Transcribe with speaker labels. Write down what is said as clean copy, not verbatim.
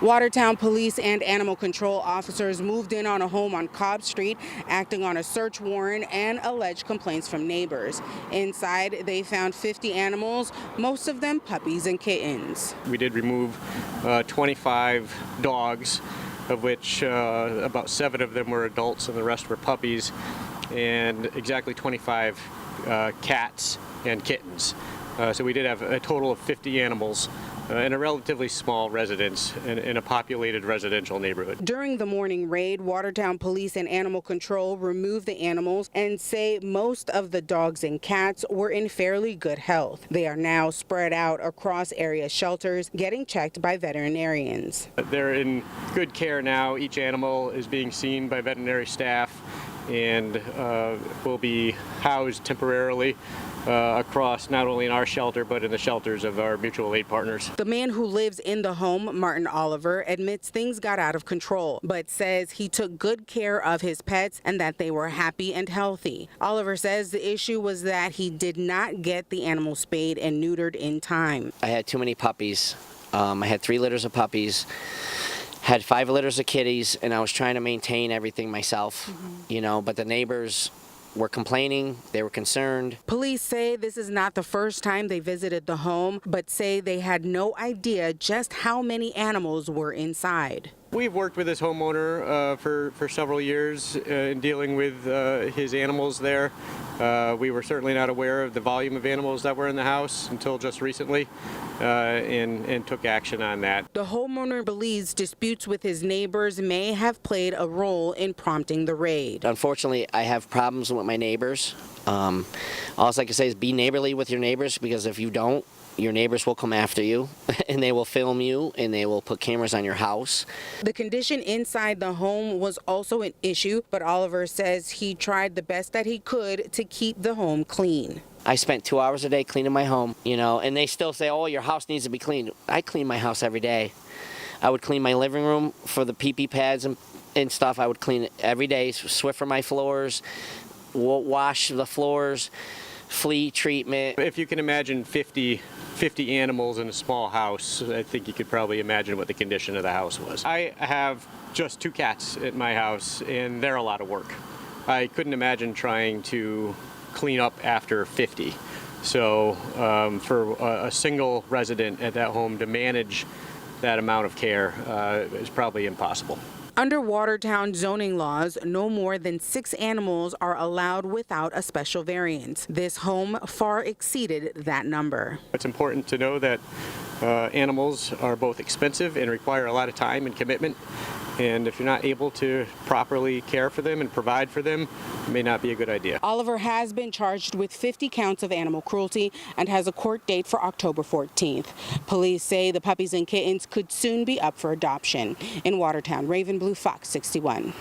Speaker 1: Watertown police and animal control officers moved in on a home on Cobb Street, acting on a search warrant and alleged complaints from neighbors. Inside, they found 50 animals, most of them puppies and kittens.
Speaker 2: We did remove 25 dogs, of which about 7 of them were adults and the rest were puppies, and exactly 25 cats and kittens. So we did have a total of 50 animals in a relatively small residence in a populated residential neighborhood.
Speaker 1: During the morning raid, Watertown Police and Animal Control removed the animals and say most of the dogs and cats were in fairly good health. They are now spread out across area shelters, getting checked by veterinarians.
Speaker 2: They're in good care now. Each animal is being seen by veterinary staff and will be housed temporarily across not only in our shelter but in the shelters of our mutual aid partners.
Speaker 1: The man who lives in the home, Martin Oliver, admits things got out of control, but says he took good care of his pets and that they were happy and healthy. Oliver says the issue was that he did not get the animals spayed and neutered in time.
Speaker 3: I had too many puppies. I had 3 litters of puppies, had 5 litters of kitties, and I was trying to maintain everything myself, but the neighbors were complaining, they were concerned.
Speaker 1: Police say this is not the first time they visited the home, but say they had no idea just how many animals were inside.
Speaker 2: We've worked with this homeowner for several years in dealing with his animals there. We were certainly not aware of the volume of animals that were in the house until just recently and took action on that.
Speaker 1: The homeowner believes disputes with his neighbors may have played a role in prompting the raid.
Speaker 3: Unfortunately, I have problems with my neighbors. All I can say is be neighborly with your neighbors, because if you don't, your neighbors will come after you and they will film you and they will put cameras on your house.
Speaker 1: The condition inside the home was also an issue, but Oliver says he tried the best that he could to keep the home clean.
Speaker 3: I spent 2 hours a day cleaning my home, and they still say, oh, your house needs to be cleaned. I clean my house every day. I would clean my living room for the pee-pee pads and stuff. I would clean it every day, Swiffer my floors, wash the floors, flea treatment.
Speaker 2: If you can imagine 50 animals in a small house, I think you could probably imagine what the condition of the house was. I have just 2 cats at my house, and they're a lot of work. I couldn't imagine trying to clean up after 50. So for a single resident at that home to manage that amount of care is probably impossible.
Speaker 1: Under Watertown zoning laws, no more than 6 animals are allowed without a special variance. This home far exceeded that number.
Speaker 2: It's important to know that animals are both expensive and require a lot of time and commitment. And if you're not able to properly care for them and provide for them, it may not be a good idea.
Speaker 1: Oliver has been charged with 50 counts of animal cruelty and has a court date for October 14th. Police say the puppies and kittens could soon be up for adoption. In Watertown, Raven Blue, Fox 61.